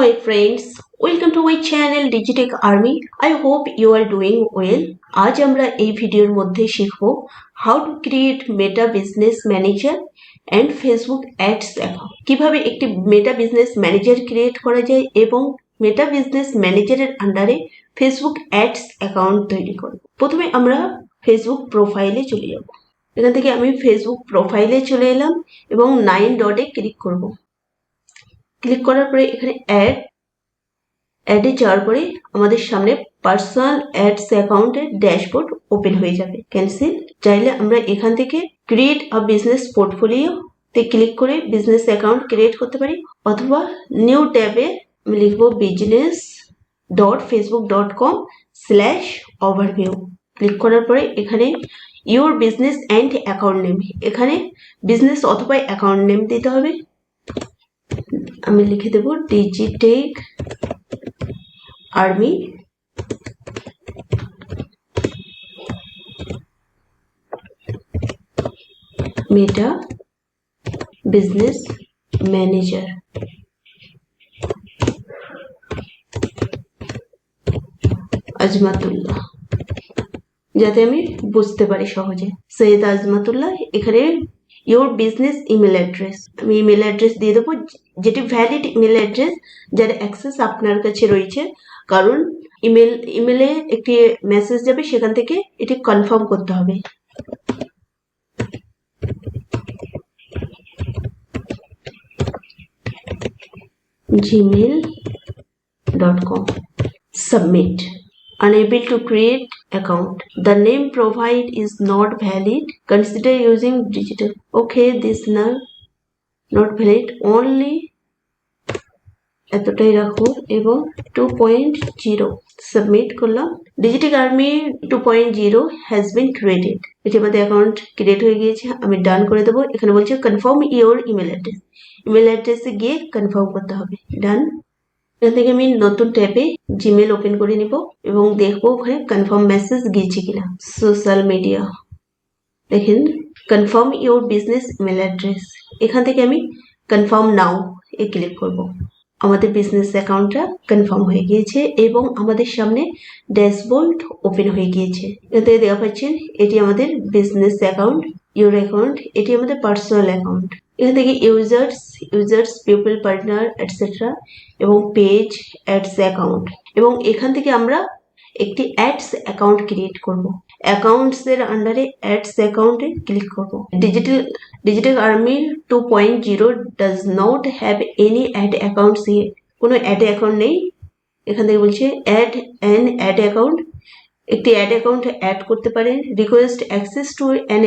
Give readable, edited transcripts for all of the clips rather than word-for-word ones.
my friends, welcome to my channel Digitech Army. I hope you are doing well. আজ আমরা এই ভিডিওর মধ্যে শিখব how to create Meta Business Manager and Facebook Ads account. কিভাবে একটি Meta Business Manager ক্রিয়েট করা যায় এবং Meta Business Manager এর আন্ডারে Facebook Ads অ্যাকাউন্ট তৈরি করব। প্রথমে আমরা Facebook প্রোফাইলে চলে যাব। এখান থেকে আমি Facebook প্রোফাইলে চলে এলাম এবং 9 ডটে ক্লিক করব। ক্লিক করার পরে এখানে অ্যাডে যাওয়ার পরে আমাদের সামনে পার্সোনাল অ্যাডস অ্যাকাউন্টের ড্যাশবোর্ড ওপেন হয়ে যাবে। ক্যান্সেল চাইলে আমরা এখান থেকে ক্রিয়েট আ বিজনেস পোর্টফোলিও তে ক্লিক করে বিজনেস অ্যাকাউন্ট ক্রিয়েট করতে পারি, অথবা নিউ ট্যাবে আমি লিখব business.facebook.com/overview। ক্লিক করার পরে এখানে your business and account name, এখানে বিজনেস অথবা অ্যাকাউন্ট নেম দিতে হবে। আমি লিখে দেব Digitech army Meta business manager. Azmatullah, যাতে আমি বুঝতে পারি সহজে। সৈয়দ আজমাতুল্লাহ। এখানে ইউর বিজনেস ইমেল অ্যাড্রেস, আমি ইমেল অ্যাড্রেস দিয়ে দেবো, যেটি ভ্যালিড ইমেল অ্যাড্রেস, যার অ্যাক্সেস আপনার কাছে রয়েছে। কারণ ইমেলে একটি মেসেজ যাবে, সেখান থেকে এটি কনফার্ম করতে হবে। gmail.com। Submit. Unable to create account. The name provided is not valid. Consider using digital. Okay, this not valid. Only এতটাই রাখো এবং 2.0 সাবমিট করলাম। Digitech Army 2.0 has been created. এটি আমাদের অ্যাকাউন্ট ক্রিয়েট হয়ে গিয়েছে। আমি ডান করে দেবো। এখানে বলছে confirm your email address. Email অ্যাড্রেসে গিয়ে কনফার্ম করতে হবে। ডান। এখান থেকে আমি নতুন ট্যাবে জিমেল ওপেন করে নিব এবং দেখবো ওখানে কনফার্ম মেসেজ গিয়েছে কিনা। সোশ্যাল মিডিয়া, দেখেন confirm your business email address. এখান থেকে আমি কনফার্ম নাও এ ক্লিক করব। আমাদের বিজনেস অ্যাকাউন্টটা কনফার্ম হয়ে গিয়েছে এবং আমাদের সামনে ড্যাশবোর্ড ওপেন হয়ে গিয়েছে। এখান থেকে দেখা পাচ্ছেন এটি আমাদের বিজনেস অ্যাকাউন্ট, ইউর অ্যাকাউন্ট, এটি আমাদের পার্সোনাল অ্যাকাউন্ট। এখান থেকে ইউজার্স পিপল, পার্টনার এটসেট্রা এবং পেজ, অ্যাডস অ্যাকাউন্ট, এবং এখান থেকে আমরা একটি অ্যাডস অ্যাকাউন্ট ক্রিয়েট করব। অ্যাকাউন্টস এর আন্ডারে অ্যাডস অ্যাকাউন্টে ক্লিক করব। Digital Army 2.0 does not have any ad accounts here. কোনো অ্যাড অ্যাকাউন্ট নেই। এখান থেকে বলছে অ্যাড অ্যান অ্যাড অ্যাকাউন্ট। একটি অ্যাড অ্যাকাউন্ট অ্যাড করতে পারেন। Request access to an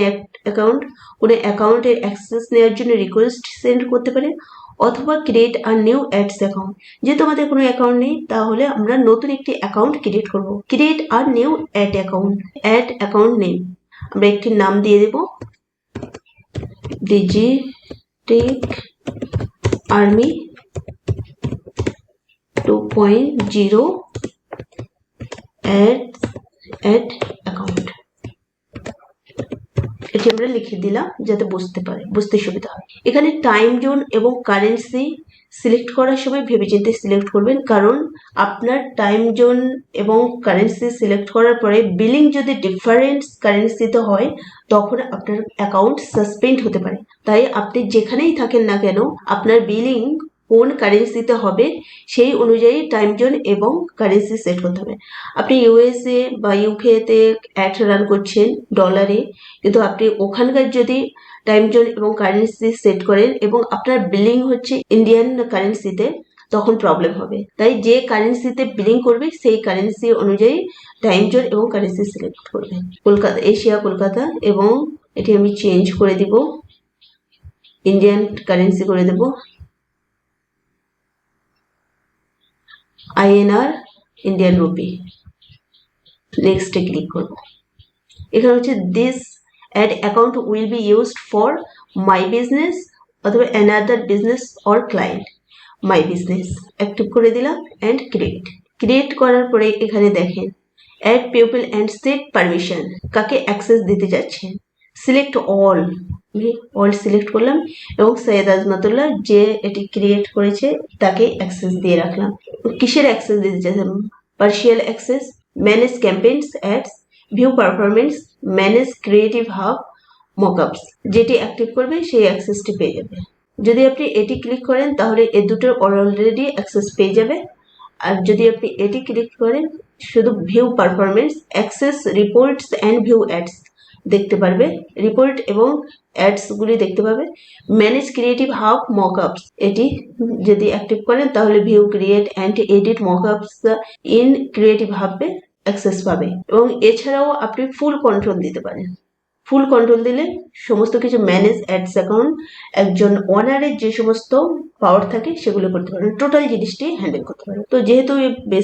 account, কোনো অ্যাকাউন্টের অ্যাক্সেস নেওয়ার জন্য রিকোয়েস্ট সেন্ড করতে পারেন, অথবা create a new ads account. যেহেতু আমাদের কোনো অ্যাকাউন্ট নেই, তাহলে আমরা নতুন একটি অ্যাকাউন্ট ক্রিয়েট করব। Create a new ad account. Ad account name আমরা একটি নাম দিয়ে দেব, ডিজিটেক আর্মি 2.0 অ্যাড অ্যাকাউন্ট। এটি আমরা লিখে দিলাম যাতে বুঝতে সুবিধা হয়। এখানে টাইম জোন এবং কারেন্সি সিলেক্ট করার সময় ভেবেচিন্তে সিলেক্ট করবেন, কারণ আপনার টাইম জোন এবং কারেন্সি সিলেক্ট করার পরে বিলিং যদি ডিফারেন্ট কারেন্সিতে হয়, তখন আপনার অ্যাকাউন্ট সাসপেন্ড হতে পারে। তাই আপনি যেখানেই থাকেন না কেন, আপনার বিলিং কোন কারেন্সিতে হবে সেই অনুযায়ী টাইম জোন এবং কারেন্সি সেট করতে হবে। আপনি ইউএসএ বা ইউকেতে অ্যাড রান করছেন ডলারে, কিন্তু আপনি ওখানকার যদি টাইম জোন এবং কারেন্সি সেট করেন এবং আপনার বিলিং হচ্ছে ইন্ডিয়ান কারেন্সিতে, তখন প্রবলেম হবে। তাই যে কারেন্সিতে বিলিং করবে সেই কারেন্সি অনুযায়ী টাইম জোন এবং কারেন্সি সিলেক্ট করবে। কলকাতা, এশিয়া কলকাতা, এবং এটি আমি চেঞ্জ করে দিব, ইন্ডিয়ান কারেন্সি করে দেব, INR ইন্ডিয়ান রুপি। নেক্সটে ক্লিক করব। এখানে হচ্ছে this ad account will be used for my business অথবা another business or client. My business active করে দিলাম অ্যান্ড ক্রিয়েট করার পরে এখানে দেখেন add people and set permission, কাকে অ্যাক্সেস দিতে যাচ্ছেন সিলেক্ট অল, অল সিলেক্ট করলাম এবং সৈয়দ আজমাতুল্লাহ যে এটি ক্রিয়েট করেছে তাকে অ্যাক্সেস দিয়ে রাখলাম। কিসের অ্যাক্সেস দিতে চাইলাম? Partial access, manage campaigns ads, view performance, manage creative hub, mockups. যেটি অ্যাক্টিভ করবে সেই অ্যাক্সেসটি পেয়ে যাবে। যদি আপনি এটি ক্লিক করেন তাহলে এ দুটোর অলরেডি অ্যাক্সেস পেয়ে যাবে। আর যদি আপনি এটি ক্লিক করেন শুধু view performance, access, reports and view ads দেখতে পারবে, রিপোর্ট এবং অ্যাডস গুলি দেখতে পাবে। ম্যানেজ ক্রিয়েটিভ হাব মকআপস এটি যদি অ্যাক্টিভ করেন তাহলে view, create and edit mockups in creative হাবে অ্যাক্সেস পাবে। এবং এছাড়াও আপনি ফুল কন্ট্রোল দিতে পারেন। ফুল কন্ট্রোল দিলে সমস্ত কিছু ম্যানেজ অ্যাডস অ্যাকাউন্ট, একজন ওনারের যে সমস্ত পাওয়ার থাকে সেগুলো করতে পারেন, টোটাল জিনিসটি হ্যান্ডেল করতে পারেন। তো যেহেতু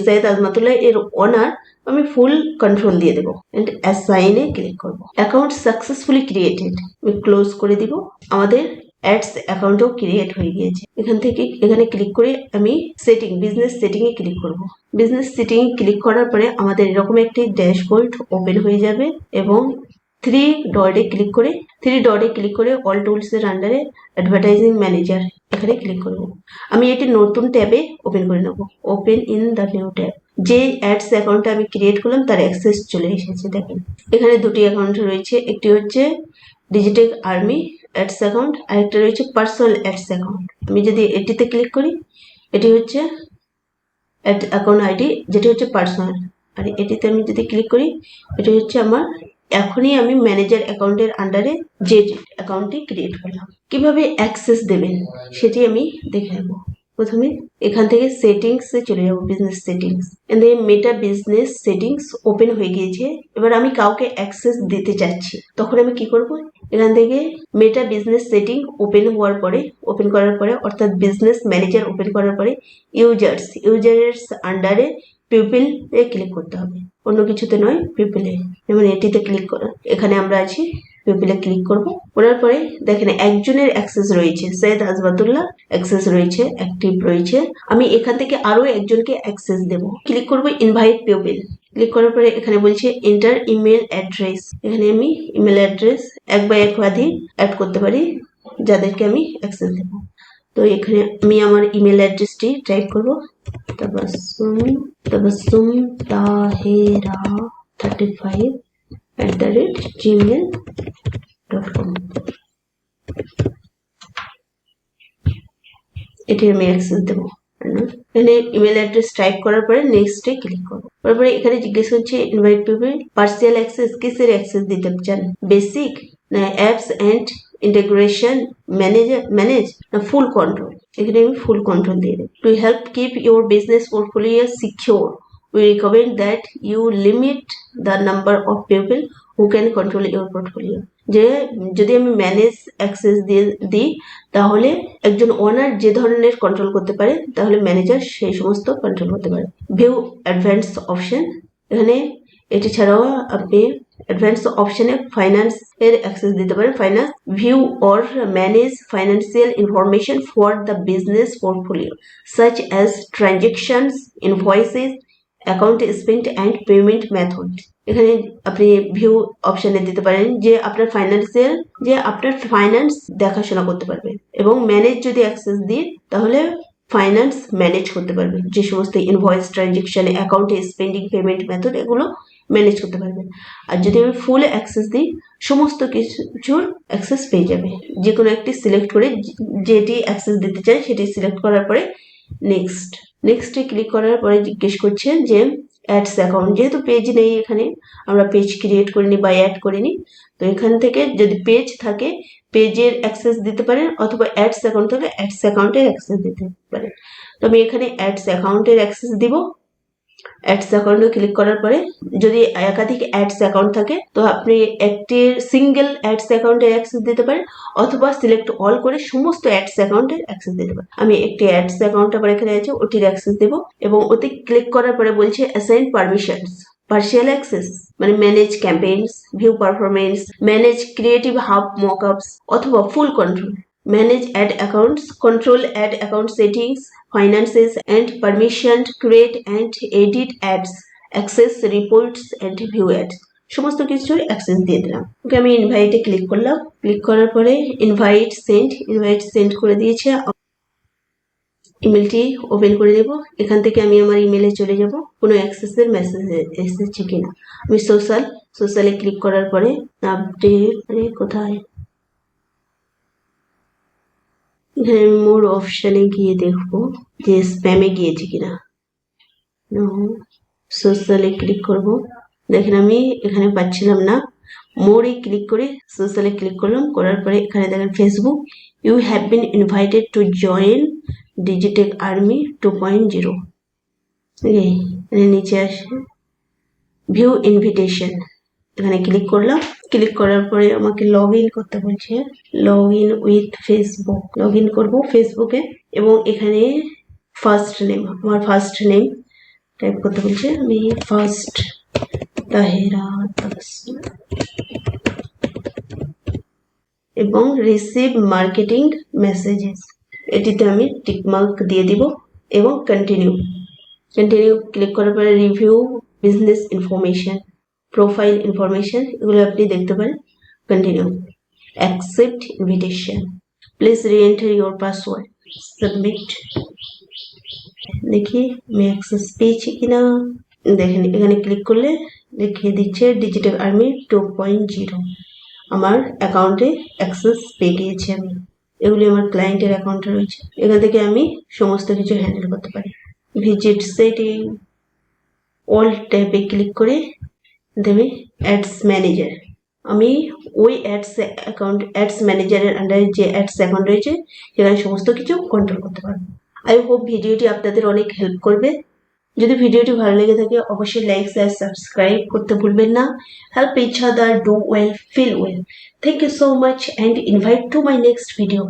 সৈয়দ আজমাতুল্লাহ এর ওনার, আমি ফুল কন্ট্রোল দিয়ে দেবো এন্ড অ্যাসাইনে ক্লিক করবো। অ্যাকাউন্ট সাকসেসফুলি ক্রিয়েটেড, আমি ক্লোজ করে দিব। আমাদের অ্যাডস অ্যাকাউন্টও ক্রিয়েট হয়ে গিয়েছে। এখান থেকে এখানে ক্লিক করে আমি সেটিং, বিজনেস সেটিং এ ক্লিক করব। বিজনেস সেটিং এ ক্লিক করার পরে আমাদের এরকম একটি ড্যাশবোর্ড ওপেন হয়ে যাবে এবং থ্রি ডটে ক্লিক করে অল টুলস এর আন্ডারে অ্যাডভার্টাইজিং ম্যানেজার এখানে ক্লিক করব। আমি এটি নতুন ট্যাবে ওপেন করে নেব, open in the new tab. যে অ্যাডস অ্যাকাউন্টটা আমি ক্রিয়েট করলাম তার অ্যাক্সেস চলে এসেছে। দেখেন এখানে দুটি অ্যাকাউন্ট রয়েছে, একটি হচ্ছে ডিজিটাল আর্মি অ্যাডস অ্যাকাউন্ট, আরেকটা রয়েছে পার্সোনাল অ্যাডস অ্যাকাউন্ট। আমি যদি এটিতে ক্লিক করি, এটি হচ্ছে অ্যাড অ্যাকাউন্ট আইডি, যেটি হচ্ছে পার্সোনাল। আর এটিতে আমি যদি ক্লিক করি, এটি হচ্ছে আমার এখনই আমি ম্যানেজার অ্যাকাউন্টের আন্ডারে যে অ্যাকাউন্টটি ক্রিয়েট করলাম। কিভাবে অ্যাক্সেস দেবেন সেটি আমি দেখে নেব। প্রথমে এখান থেকে সেটিংস এ চলে যাব, বিজনেস সেটিংস, মেটা বিজনেস সেটিংস ওপেন হয়ে গিয়েছে। এবার আমি কাউকে অ্যাক্সেস দিতে চাচ্ছি, তখন আমি কি করব? এখান থেকে মেটা বিজনেস সেটিং ওপেন করার পরে অর্থাৎ বিজনেস ম্যানেজার ওপেন করার পরে ইউজার্স আন্ডারে পিপল এ ক্লিক করতে হবে, অন্য কিছুতে নয়, পিপলে। যেমন এটিতে ক্লিক করা, এখানে আমরা আছি, পিপলে ক্লিক করব। করার পরে দেখেন একজনের অ্যাক্সেস রয়েছে, সৈয়দ আজমাতুল্লাহ অ্যাক্সেস রয়েছে, অ্যাক্টিভ রয়েছে। আমি এখান থেকে আরো একজনকে অ্যাক্সেস দেব। ক্লিক করব ইনভাইট পিপল। ক্লিক করার পরে এখানে বলছে এন্টার ইমেল অ্যাড্রেস। এখানে আমি ইমেল অ্যাড্রেস এক বা একাধিক অ্যাড করতে পারি যাদেরকে আমি অ্যাক্সেস দেব। তো এখানে আমি আমার ইমেল অ্যাড্রেসটি টাইপ করব, তাবাসসুম তাহেরা 35@gmail.com। এটি আমি অ্যাক্সেস দেবো। এখানে ইমেল অ্যাড্রেস টাইপ করার পরে নেক্সটে ক্লিক করবো। তারপরে এখানে জিজ্ঞেস করছে ইনভাইট পিপল, পার্সিয়াল অ্যাক্সেস, কিসের অ্যাক্সেস দিতে চান? বেসিক না অ্যাপস অ্যান্ড ইন্টিগ্রেশন ম্যানেজ না ফুল কন্ট্রোল? এখানে আমি ফুল কন্ট্রোল দিয়ে দেবো। To help keep your business portfolio secure, we recommend that you limit the number of people who can control your portfolio. যে যদি আমি ম্যানেজ অ্যাক্সেস দিয়ে দিই তাহলে একজন ওনার যে ধরনের কন্ট্রোল করতে পারে তাহলে ম্যানেজার সেই সমস্ত কন্ট্রোল করতে পারে। ভিউ অ্যাডভান্স অপশন, এখানে এটি ছাড়াও আপনি অ্যাডভান্স অপশনে ফাইন্যান্স এর অ্যাক্সেস দিতে পারেন। Finance view or manage financial information for the business portfolio such as transactions, invoices, account spent and payment method. এখানে আপনি ভিউ অপশনে দিতে পারেন যে আপনার ফাইন্যান্স দেখাশোনা করতে পারবে, এবং ম্যানেজ যদি অ্যাক্সেস দিই তাহলে ফাইন্যান্স ম্যানেজ করতে পারবে, যে সমস্ত invoice, transaction, account spending, payment method এগুলো ম্যানেজ করতে পারবেন। আর যদি আমি ফুল অ্যাক্সেস দিই সমস্ত কিছুর অ্যাক্সেস পেয়ে যাবে। যে কোনো একটি সিলেক্ট করে যেটি অ্যাক্সেস দিতে চাই সেটি সিলেক্ট করার পরে নেক্সটে ক্লিক করার পরে জিজ্ঞেস করছে যে অ্যাডস অ্যাকাউন্ট, যেহেতু পেজ নেই এখানে, আমরা পেজ ক্রিয়েট করিনি বা অ্যাড করিনি, তো এখান থেকে যদি পেজ থাকে পেজের অ্যাক্সেস দিতে পারেন, অথবা অ্যাডস অ্যাকাউন্ট থাকলে অ্যাডস অ্যাকাউন্টের অ্যাক্সেস দিতে পারেন। তো আমি এখানে অ্যাডস অ্যাকাউন্টের অ্যাক্সেস দিব। অ্যাডস অ্যাকাউন্টে ক্লিক করার পরে যদি একাধিক অ্যাডস অ্যাকাউন্ট থাকে তো আপনি একটি সিঙ্গেল অ্যাডস অ্যাকাউন্টের অ্যাক্সেস দিতে পারেন, অথবা সিলেক্ট অল করে সমস্ত অ্যাডস অ্যাকাউন্টের অ্যাক্সেস দিতে পারেন। আমি একটি অ্যাডস অ্যাকাউন্ট আবার এখানে আছে, ওটির অ্যাক্সেস দেব, এবং ওতে ক্লিক করার পরে বলছে অ্যাসাইন পারমিশনস। পার্শিয়াল অ্যাক্সেস মানে manage campaigns, view performance, manage creative hub mockups, অথবা full control, manage ad accounts, control ad account settings, finances and permission to create and edit ads, access reports and view ads. সমস্ত কিছুর access দিয়ে দিলাম। ওকে আমি ইনভাইটে click করলাম, click করার পরে invite send করে দিয়েছে। ইমেলটি ওপেন করে দেব। এখান থেকে আমি আমার ইমেলে চলে যাব, কোনো অ্যাক্সেসের মেসেজ এসেছে কিনা। আমি সোশ্যালে ক্লিক করার পরে আপডেট কোথায়, এখানে মোর অপশানে গিয়ে দেখবো যে স্প্যামে গিয়েছে কিনা। সোশ্যালে ক্লিক করব, দেখেন আমি এখানে পাচ্ছিলাম না। মোরে ক্লিক করে সোশ্যালে ক্লিক করলাম, করার পরে এখানে দেখেন Facebook, you have been invited to join Digitech Army 2.0। এখানে নিচে আসে ভিউ ইনভিটেশন, এখানে ক্লিক করলাম। ক্লিক করার পরে আমাকে লগ ইন করতে বলছে, log in with Facebook. Log in করবো ফেসবুকে, এবং এখানে ফার্স্ট নেম, আমার ফার্স্ট নেম টাইপ করতে বলছে। আমি ফার্স্ট তাহেরা এবং রিসিভ মার্কেটিং মেসেজেস, এটিতে আমি টিকমার্ক দিয়ে দিব এবং কন্টিনিউ ক্লিক করার পরে review business information, profile information, এগুলো আপনি দেখতে পারেন। Continue, accept invitation, please re-enter your password, submit. দেখি আমি অ্যাক্সেস পেয়েছি কিনা। দেখেন এখানে ক্লিক করলে দেখিয়ে দিচ্ছে ডিজিটাল আর্মি 2.0, আমার অ্যাকাউন্টে অ্যাক্সেস পেয়ে গিয়েছি আমি। এগুলি আমার ক্লায়েন্টের অ্যাকাউন্টে রয়েছে, এখান থেকে আমি সমস্ত কিছু হ্যান্ডেল করতে পারি। ভিজিট সেটিং, অল ট্যাবে ক্লিক করে দেবে অ্যাডস ম্যানেজার। আমি ওই অ্যাডস ম্যানেজারের আন্ডারে যে অ্যাডস অ্যাকাউন্ট রয়েছে সেখানে সমস্ত কিছু কন্ট্রোল করতে পারবো। আই হোপ ভিডিওটি আপনাদের অনেক হেল্প করবে। যদি ভিডিওটি ভালো লেগে থাকে অবশ্যই লাইক শেয়ার সাবস্ক্রাইব করতে ভুলবেন না। Help each other, do well, feel well. Thank you so much and invite to my next video.